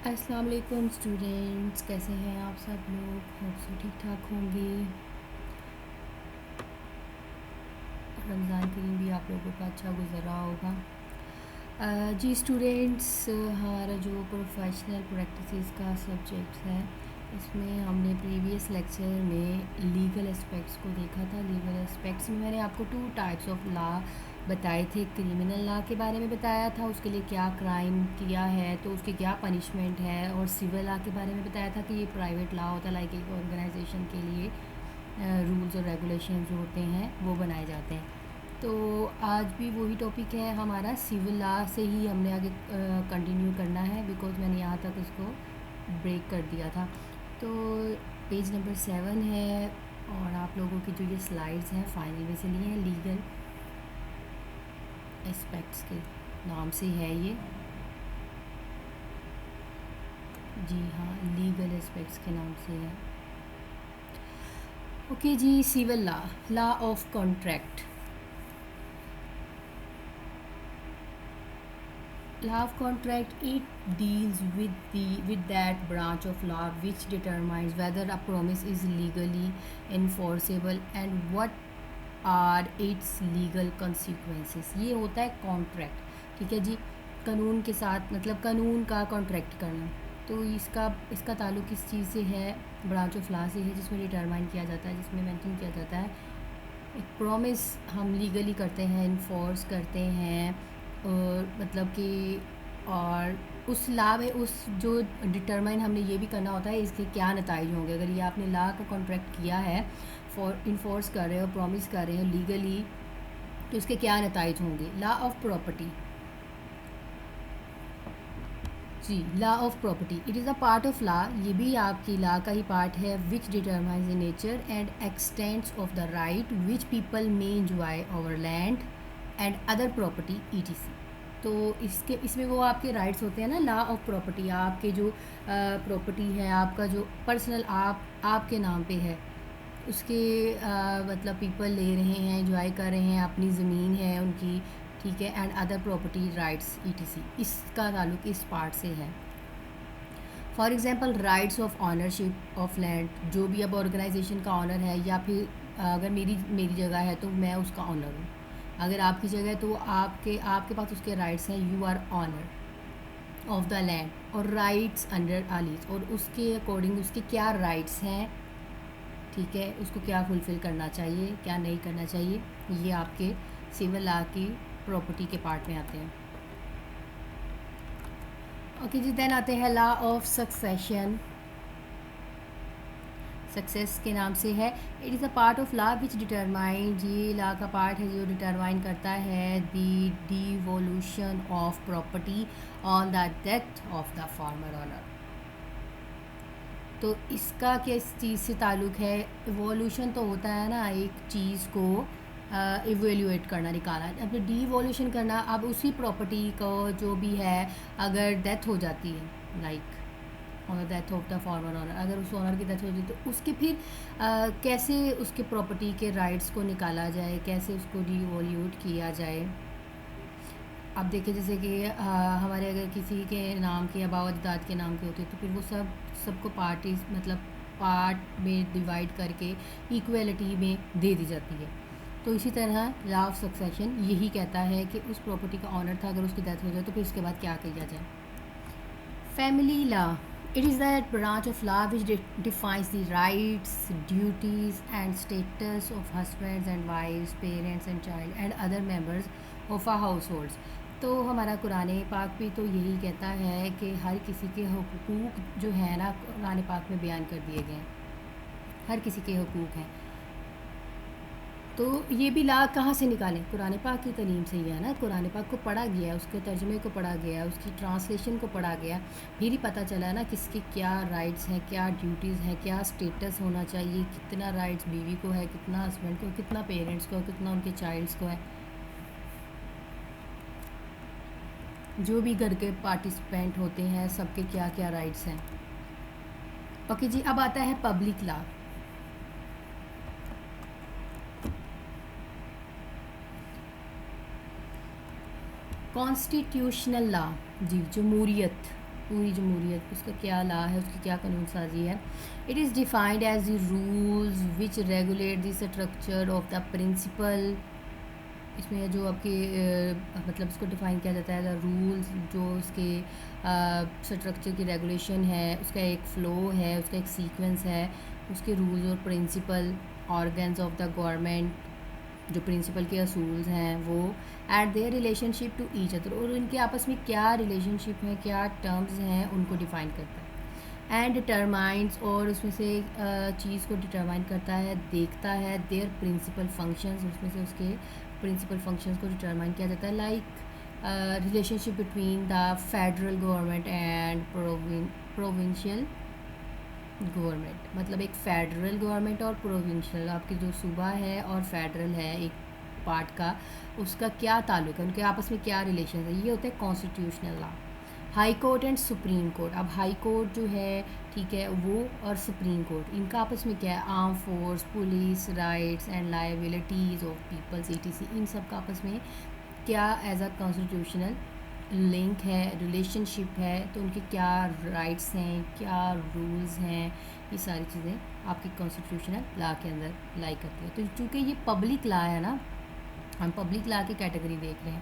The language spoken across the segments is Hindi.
अस्सलाम वालेकुम स्टूडेंट्स, कैसे हैं आप सब लोग? होप सो ठीक ठाक होंगे। रमज़ान करीम भी आप लोगों का अच्छा गुजर रहा होगा। जी स्टूडेंट्स, हमारा जो प्रोफेशनल प्रैक्टिसेस का सब्जेक्ट है, इसमें हमने प्रीवियस लेक्चर में लीगल एस्पेक्ट्स को देखा था। लीगल एस्पेक्ट्स में मैंने आपको 2 टाइप्स ऑफ लॉ बताए थे। क्रिमिनल लॉ के बारे में बताया था, उसके लिए क्या क्राइम किया है तो उसकी क्या पनिशमेंट है, और सिविल लॉ के बारे में बताया था कि ये प्राइवेट लॉ होता है, लाइक एक ऑर्गेनाइजेशन के लिए रूल्स और रेगुलेशन जो होते हैं वो बनाए जाते हैं। तो आज भी वही टॉपिक है हमारा, सिविल लॉ से ही हमने आगे कंटिन्यू करना है, बिकॉज मैंने यहाँ तक उसको ब्रेक कर दिया था। तो पेज नंबर 7 है, और आप लोगों की जो ये स्लाइड्स हैं फाइनल में से लिए हैं, लीगल एस्पेक्ट्स के नाम से है ये। जी हाँ, लीगल एस्पेक्ट्स के नाम से है। ओके जी, civil law, law of contract. Law of contract, it deals with that branch of law which determines whether a promise is legally enforceable and what are its legal consequences। ये होता है कॉन्ट्रैक्ट, ठीक है जी। कानून के साथ, मतलब कानून का कॉन्ट्रैक्ट करना। तो इसका ताल्लुक किस चीज़ से है? ब्रांच ऑफ लॉ से है, जिसमें डिटरमाइन किया जाता है, जिसमें मेंशन किया जाता है एक प्रॉमिस हम लीगली करते हैं, इन्फोर्स करते हैं, और मतलब कि और उस लॉ में उस जो डिटरमाइन हमने ये भी करना होता है इसके क्या नताइज होंगे। अगर ये आपने लॉ का कॉन्ट्रैक्ट किया है, फॉर इन्फोर्स कर रहे हो, प्रॉमिस कर रहे हो लीगली, तो इसके क्या नताइज होंगे। लॉ ऑफ प्रॉपर्टी, जी, law of property, it is a part of law, ये भी आपकी लॉ का ही पार्ट है, which determines the nature and extents of the right which people may enjoy over land and other property etc. तो इसमें वो आपके राइट्स होते हैं ना, लॉ ऑफ प्रॉपर्टी, आपके जो प्रॉपर्टी है, आपका जो पर्सनल आपके नाम पे है, उसके मतलब पीपल ले रहे हैं, एंजॉय कर रहे हैं, अपनी ज़मीन है उनकी, ठीक है, and other property rights etc, इसका ताल्लुक इस पार्ट से है। For example rights of ownership of land, जो भी अब ऑर्गेनाइजेशन का ऑनर है, या फिर अगर मेरी जगह है तो मैं उसका ऑनर हूँ, अगर आपकी जगह है तो आपके पास उसके राइट्स हैं, you are owner of the land, और राइट्स अंडर आ लीज, और उसके अकॉर्डिंग उसके क्या राइट्स हैं, ठीक है, उसको क्या फुलफ़िल करना चाहिए, क्या नहीं करना चाहिए, ये आपके सिविल लॉ की प्रॉपर्टी के पार्ट में आते हैं। ओके जी, देन आते हैं लॉ ऑफ सक्सेशन। सक्सेस के नाम से है, it is a part of law which determine, ये लॉ का पार्ट है जो डिटरमाइन करता है the devolution of property on the death of the former owner. तो इसका किस चीज़ से ताल्लुक़ है? इवोल्यूशन तो होता है ना, एक चीज़ को इवेल्यूएट करना, निकालना, अब डिवोल्यूशन करना। अब उसी प्रॉपर्टी को जो भी है, अगर डेथ हो जाती है, लाइक और death of the former owner, अगर उस ऑनर की डेथ हो जाती है तो उसके फिर कैसे उसके प्रॉपर्टी के राइट्स को निकाला जाए, कैसे उसको डिवोल्यूट किया जाए। अब देखिए, जैसे कि हमारे अगर किसी के नाम के आबा व अजदाद के नाम के होते हैं तो फिर वो सबको पार्टीज, मतलब पार्ट में डिवाइड करके इक्वलिटी में दे दी जाती है। तो इसी तरह लॉ ऑफ सक्सेशन यही कहता है कि उस प्रॉपर्टी का ऑनर था, अगर उसकी डेथ हो जाए तो फिर उसके बाद क्या किया जाए। Family law, it is that branch of law which defines the rights, duties and status of husbands and wives, parents and child and other members of a households। तो हमारा कुरान पाक भी तो यही कहता है कि हर किसी के हुकूक जो है ना, कुरान पाक में बयान कर दिए गए हैं, हर किसी के हुकूक हैं। तो ये भी ला कहाँ से निकालें? कुरान पाक की तलीम से ही है ना। कुरान पाक को पढ़ा गया, उसके तर्जुमे को पढ़ा गया, उसकी ट्रांसलेशन को पढ़ा गया, फिर ही पता चला ना किसके क्या राइट्स हैं, क्या ड्यूटीज़ हैं, क्या स्टेटस होना चाहिए, कितना राइट्स बीवी को है, कितना हस्बैंड को, कितना पेरेंट्स को, कितना उनके चाइल्ड्स को है, जो भी घर के पार्टिसिपेंट होते हैं सबके क्या क्या राइट्स हैं। ओके जी, अब आता है पब्लिक लॉ। कॉन्स्टिट्यूशनल लॉ, जी, जमहूरियत, पूरी जमहूरियत, उसका क्या ला है, उसकी क्या कानून साजी है। It is defined as the rules which regulate the structure of the principle. इसमें जो आपके मतलब इसको डिफ़ाइन किया जाता है द रूल्स, जो उसके स्ट्रक्चर की रेगुलेशन है, उसका एक फ़्लो है, उसका एक सीक्वेंस है, उसके रूल्स और principle organs of the government, जो प्रिंसिपल के असूल्स हैं वो at their relationship to each other, और उनके आपस में क्या रिलेशनशिप है, क्या टर्म्स हैं, उनको डिफ़ाइन करता है। एंड डिटरमाइंस, और उसमें से चीज़ को डिटरमाइन करता है, देखता है देयर प्रिंसिपल फंक्शंस, उसमें से उसके प्रिंसिपल फंक्शंस को डिटरमाइन किया जाता है। Like relationship between the federal government and provincial government, मतलब एक फेडरल गवर्नमेंट और प्रोविंशियल, आपकी जो सूबा है और फेडरल है एक पार्ट का, उसका क्या ताल्लुक है, उनके आपस में क्या रिलेशन है, ये होता है constitutional law. High court and supreme court, अब हाई कोर्ट जो है, ठीक है, वो और सुप्रीम कोर्ट, इनका आपस में क्या है, arm force, police, rights and liabilities of peoples etc, इन सब का आपस में क्या एज अ कॉन्स्टिट्यूशनल लिंक है, रिलेशनशिप है, तो उनके क्या राइट्स हैं, क्या रूल्स हैं, ये सारी चीज़ें आपकी कॉन्स्टिट्यूशनल लॉ के अंदर लाई करती है। तो चूँकि ये पब्लिक लॉ है ना, हम पब्लिक लॉ की कैटेगरी देख रहे हैं।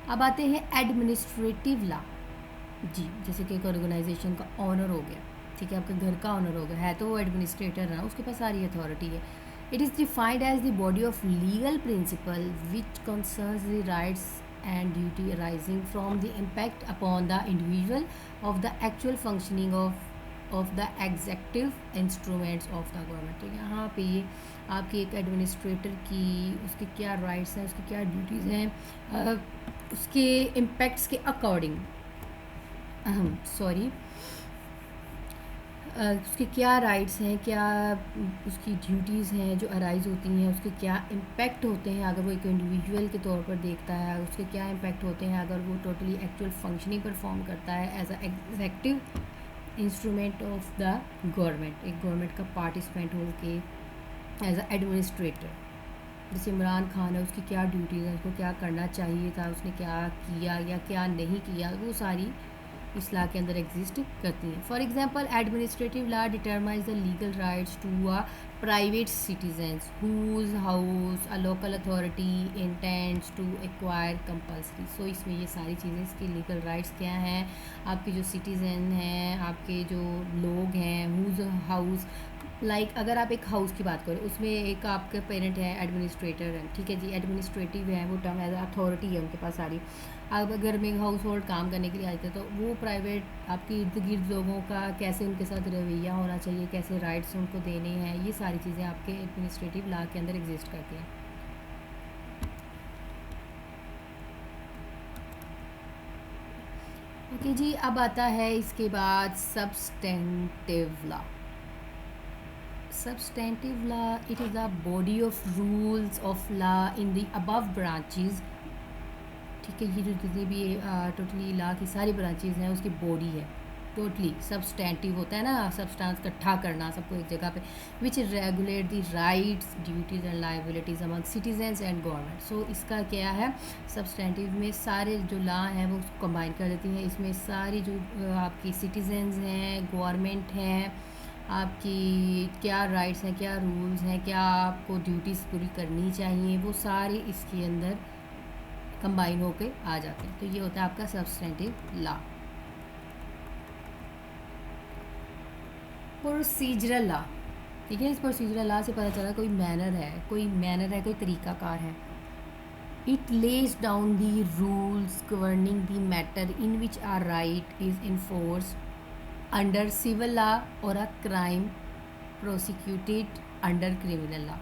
अब आते हैं एडमिनिस्ट्रेटिव लॉ। जी, जैसे कि एक ऑर्गेनाइजेशन का ऑनर हो गया, ठीक है, आपके घर का ऑनर हो गया है, तो वो एडमिनिस्ट्रेटर है ना, उसके पास सारी अथॉरिटी है। It is defined as the body of legal principle which concerns the rights and duty arising from the impact upon the individual of the actual functioning of the executive instruments of the government. ठीक है, यहाँ पे ये आपकी एक एडमिनिस्ट्रेटर की, उसके क्या राइट्स हैं, उसकी क्या ड्यूटीज़ हैं, उसके इम्पैक्ट्स के अकॉर्डिंग, सॉरी, उसके क्या राइट्स हैं, क्या उसकी ड्यूटीज़ हैं जो अराइज होती हैं, उसके क्या इम्पैक्ट होते हैं अगर वो एक इंडिविजुअल के तौर पर देखता है, उसके क्या इम्पैक्ट होते हैं अगर वो टोटली एक्चुअल फंक्शनिंग परफॉर्म करता है as a executive instrument of the government, एक गवर्नमेंट का पार्टिसिपेंट हो के एज अ एडमिनिस्ट्रेटर। जैसे इमरान खान है, उसकी क्या ड्यूटीज़ हैं, उसको क्या करना चाहिए था, उसने क्या किया या क्या नहीं किया, वो सारी इस लॉ के अंदर एग्जिस्ट करती हैं। For example, administrative law determines the legal rights to a private citizens whose house a local authority intends to acquire compulsory. So इसमें ये सारी चीज़ें, इसकी लीगल राइट्स क्या हैं, आपके जो सिटीज़न हैं, आपके जो लोग हैं, हुज हाउस, लाइक अगर आप एक हाउस की बात करें, उसमें एक आपके पेरेंट है, एडमिनिस्ट्रेटर है, ठीक है जी, एडमिनिस्ट्रेटिव है, वो टर्म एज अथॉरिटी है उनके पास सारी। अब घर में हाउस होल्ड काम करने के लिए आते हैं, तो वो प्राइवेट आपके इर्द गिर्द लोगों का कैसे उनके साथ रवैया होना चाहिए, कैसे राइट्स उनको देने हैं, ये सारी चीज़ें आपके एडमिनिस्ट्रेटिव लॉ के अंदर एग्जिस्ट करती हैं। ओके जी, अब आता है इसके बाद substantive law. Substantive law, it is a body of rules of law in the above branches। ठीक है, ये जो जितनी भी टोटली लॉ की सारी ब्रांचेज हैं उसकी बॉडी है, टोटली सब्सटेंटिव होता है ना, सब्सटेंस इकट्ठा करना सबको एक जगह पे, which regulate the rights, duties and liabilities among citizens and government. So इसका क्या है, सब्सटेंटिव में सारे जो लॉ हैं वो उसको कंबाइन कर देती हैं। इसमें सारी जो आपकी सिटीजन्स हैं, गवर्नमेंट हैं, आपकी क्या राइट्स हैं, क्या रूल्स हैं, क्या आपको ड्यूटीज़ पूरी करनी चाहिए, वो सारी इसके अंदर कंबाइन होके आ जाते हैं। तो ये होता है आपका सब्सटेंटिव लॉ। प्रोसीजरल लॉ, ठीक है, इस प्रोसीजरल लॉ से पता चला कोई मैनर है, कोई तरीक़ाकार है। It lays down the rules governing the matter in which are right is enforce under civil law और a crime prosecuted under criminal law.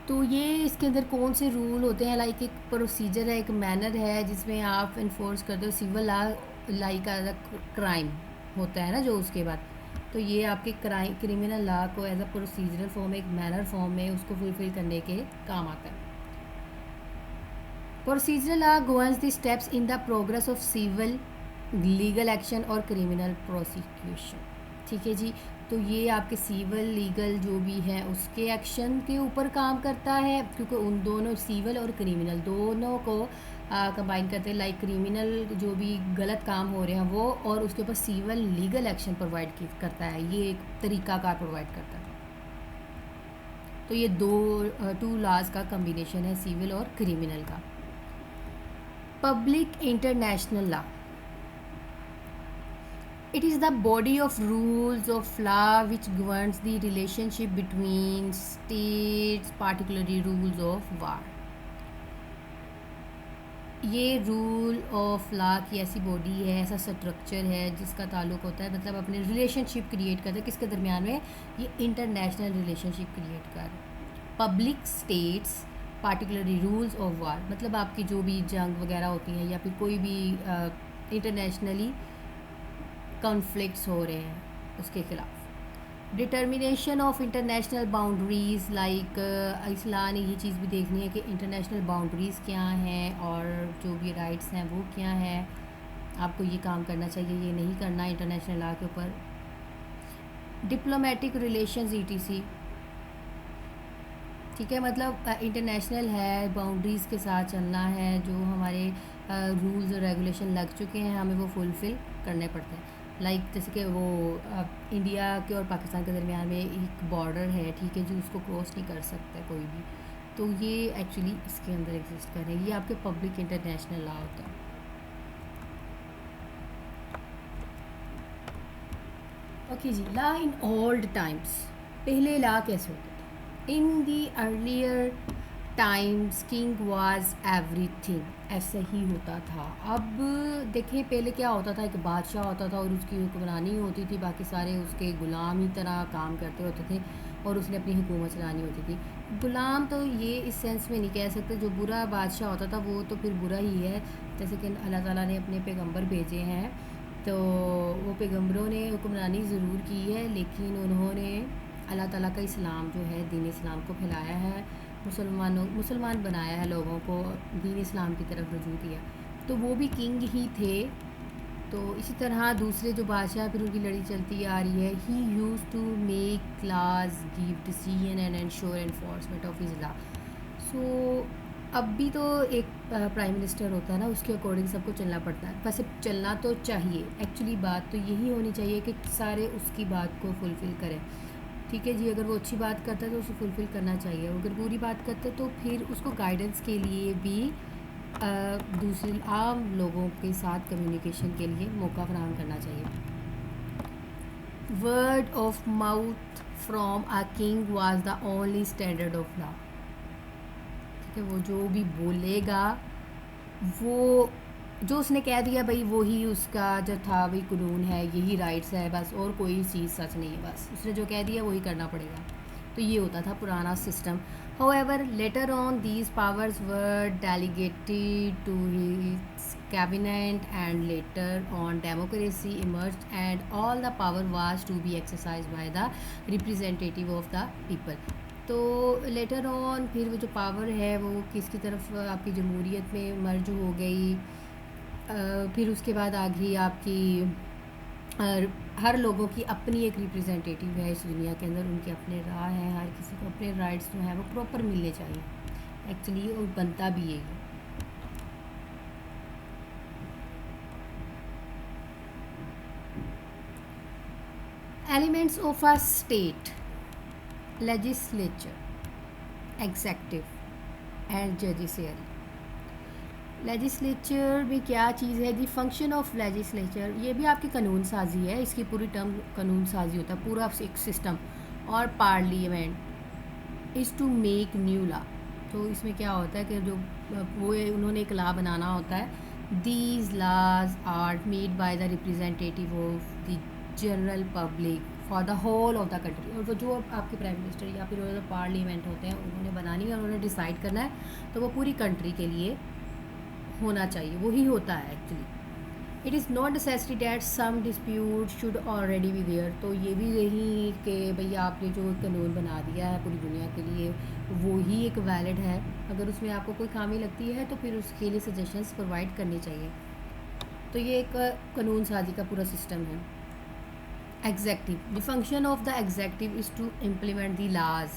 तो ये इसके अंदर कौन से रूल होते हैं, लाइक एक प्रोसीजर है, एक मैनर है जिसमें आप इन्फोर्स करते हो। Civil law like as a crime होता है ना जो, उसके बाद तो ये आपके क्रिमिनल लॉ को एज अ प्रोसीजरल फॉर्म, एक मैनर फॉर्म में उसको फुलफिल करने के काम आता है। Procedural law governs the steps in the progress of civil legal action और क्रिमिनल प्रोसिक्यूशन। ठीक है जी, तो ये आपके सिविल लीगल जो भी है उसके एक्शन के ऊपर काम करता है, क्योंकि उन दोनों सिविल और क्रिमिनल दोनों को कंबाइन करते हैं, लाइक क्रिमिनल जो भी गलत काम हो रहे हैं वो, और उसके ऊपर सिविल लीगल एक्शन प्रोवाइड करता है, ये एक तरीक़ाकार प्रोवाइड करता है। तो ये टू लॉज का कम्बिनेशन है, सिविल और क्रिमिनल का। Public international law, it is the body of rules of law which governs the relationship between states, particularly rules of war। ये रूल ऑफ लॉ की ऐसी बॉडी है, ऐसा स्ट्रक्चर है जिसका ताल्लुक होता है, मतलब अपने रिलेशनशिप क्रिएट करता है किसके दरमियान में, ये इंटरनेशनल रिलेशनशिप क्रिएट कर public states particularly rules of war, मतलब आपकी जो भी जंग वगैरह होती हैं या फिर कोई भी इंटरनेशनली कॉन्फ्लिक्ट्स हो रहे हैं उसके खिलाफ। Determination of international boundaries, like इस्लाम ने ये चीज़ भी देखनी है कि इंटरनेशनल बाउंड्रीज़ क्या हैं और जो भी राइट्स हैं वो क्या हैं, आपको ये काम करना चाहिए, ये नहीं करना इंटरनेशनल लॉ के ऊपर। डिप्लोमेटिक रिलेशंस ETC, ठीक है, मतलब इंटरनेशनल है, बाउंड्रीज़ के साथ चलना है, जो हमारे रूल्स और रेगुलेशन लग चुके हैं हमें वो फुलफ़िल करने पड़ते हैं। लाइक जैसे कि वो इंडिया के और पाकिस्तान के दरमियान में एक बॉर्डर है, ठीक है, जो उसको क्रॉस नहीं कर सकता कोई भी, तो ये एक्चुअली इसके अंदर एग्जिस्ट कर रहे हैं, ये आपके पब्लिक इंटरनेशनल लॉ होता है। ओके जी, लॉ इन ओल्ड टाइम्स, पहले लॉ कैसे होता था? In the earlier times king was everything, ऐसा ही होता था। अब देखिए पहले क्या होता था, एक बादशाह होता था और उसकी हुक्मरानी होती थी, बाकी सारे उसके ग़ुलाम ही तरह काम करते होते थे और उसने अपनी हुकूमत चलानी होती थी। ग़ुलाम तो ये इस सेंस में नहीं कह सकते, जो बुरा बादशाह होता था वो तो फिर बुरा ही है, जैसे कि अल्लाह ताला ने अपने पैगंबर भेजे हैं, तो वो पैगंबरों ने हुक्मरानी ज़रूर की है, लेकिन उन्होंने अल्लाह ताला का इस्लाम जो है, दीन इस्लाम को फैलाया है, मुसलमान बनाया है, लोगों को दीन इस्लाम की तरफ रुजू किया, तो वो भी किंग ही थे। तो इसी तरह दूसरे जो बादशाह फिर उनकी लड़ी चलती आ रही है। He use to make laws, give decision and ensure enforcement of his law. So अब भी तो एक प्राइम मिनिस्टर होता है ना, उसके अकॉर्डिंग सबको चलना पड़ता है, वैसे चलना तो चाहिए, एक्चुअली बात तो यही होनी चाहिए कि सारे उसकी बात को फुलफ़िल करें, ठीक है जी। अगर वो अच्छी बात करता है तो उसे फुलफ़िल करना चाहिए, अगर बुरी बात करता है तो फिर उसको गाइडेंस के लिए भी दूसरे आम लोगों के साथ कम्युनिकेशन के लिए मौका फराहम करना चाहिए। Word of mouth from a king was the only standard of law, ठीक है, वो जो भी बोलेगा, वो जो उसने कह दिया भाई वही उसका जो था वही कानून है, यही राइट्स है बस, और कोई चीज़ सच नहीं है, बस उसने जो कह दिया वही करना पड़ेगा। तो ये होता था पुराना system. However later on these powers were delegated to his cabinet and later on democracy emerged and all the power was to be exercise by the representative of the people. तो लेटर ऑन फिर वो जो पावर है वो किसकी तरफ, आपकी जमहूरियत में मर्ज हो गई। फिर उसके बाद आ गई आपकी हर लोगों की अपनी एक रिप्रेजेंटेटिव है इस दुनिया के अंदर, उनके अपने राह हैं, हर किसी को अपने राइट्स जो हैं वो प्रॉपर मिलने चाहिए, एक्चुअली और बनता भी यही है। Elements of a state, legislature, executive and judiciary. Legislature में क्या चीज़ है, दी फंक्शन ऑफ लेजिस्लेचर, ये भी आपकी कानून साजी है, इसकी पूरी टर्म कानून साजी होता है, पूरा एक सिस्टम। और parliament is to make new law, तो इसमें क्या होता है कि जो वो उन्होंने एक लॉ बनाना होता है। These laws are made by the representative of the general public for the whole of the country, और वो जो आपके प्राइम मिनिस्टर या फिर जो पार्लियामेंट होते हैं उन्होंने बनानी है, उन्होंने डिसाइड करना है, तो वो पूरी कंट्री के लिए होना चाहिए, वही होता है actually. It is not necessary that some dispute should already be there, तो ये भी नहीं कि भैया आपने जो कानून बना दिया है पूरी दुनिया के लिए वो ही एक वैलिड है, अगर उसमें आपको कोई खामी लगती है तो फिर उसके लिए सजेशंस प्रोवाइड करनी चाहिए। तो ये एक कानून साजी का पूरा सिस्टम है। Executive, the function of the executive is to implement the laws.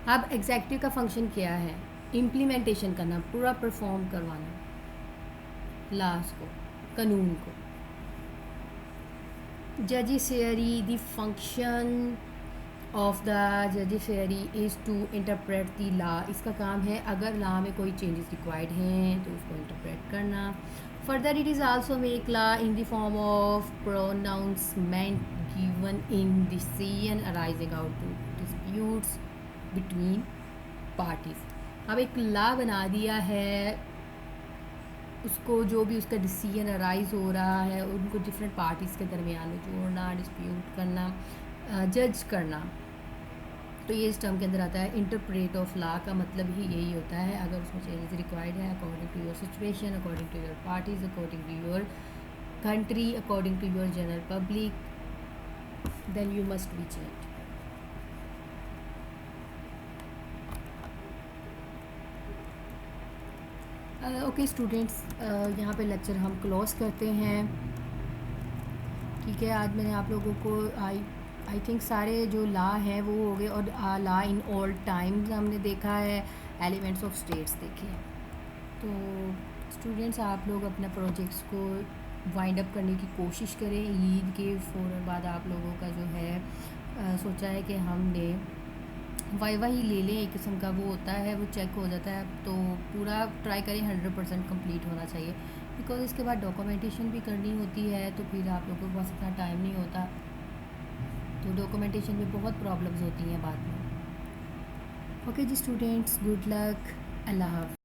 अब एग्जेक्टिव का फंक्शन क्या है, इम्प्लीमेंटेशन करना, पूरा परफॉर्म करवाना लॉज को, कानून को। Judiciary, the function of the judiciary is to interpret the law. इसका काम है अगर लॉ में कोई चेंजेस रिक्वायर्ड हैं तो उसको इंटरप्रेट करना। Further it is also make law in the form of pronouncement given in decision arising out to disputes between parties. अब एक लॉ बना दिया है, उसको जो भी उसका डिसीजन अराइज हो रहा है उनको डिफरेंट पार्टीज़ के दरमियान जोड़ना, डिस्प्यूट करना, जज करना। तो ये इस टर्म के अंदर आता है। इंटरप्रेट ऑफ लॉ का मतलब ही यही होता है, अगर उसमें चेंजेस रिक्वायर्ड है according to your situation, according to your parties, according to your country, according to your general public, then you must be change. Okay students, यहाँ पे लेक्चर हम क्लोज करते हैं। ठीक है, आज मैंने आप लोगों को आई थिंक सारे जो लॉ हैं वो हो गए, और लॉ इन ऑल टाइम्स हमने देखा है, एलिमेंट्स ऑफ स्टेट्स देखे। तो स्टूडेंट्स, आप लोग अपना प्रोजेक्ट्स को वाइंड अप करने की कोशिश करें। ईद के फ़ौरन बाद आप लोगों का जो है सोचा है कि हमने वाइवा ही ले लें, एक किस्म का वो होता है, वो चेक हो जाता है। तो पूरा ट्राई करें, 100% कंप्लीट होना चाहिए, बिकॉज इसके बाद डॉक्यूमेंटेशन भी करनी होती है, तो फिर आप लोगों के पास इतना टाइम नहीं होता, तो डॉक्यूमेंटेशन में बहुत प्रॉब्लम्स होती हैं बाद में। ओके जी स्टूडेंट्स, गुड लक, अल्लाह हाफ़िज़।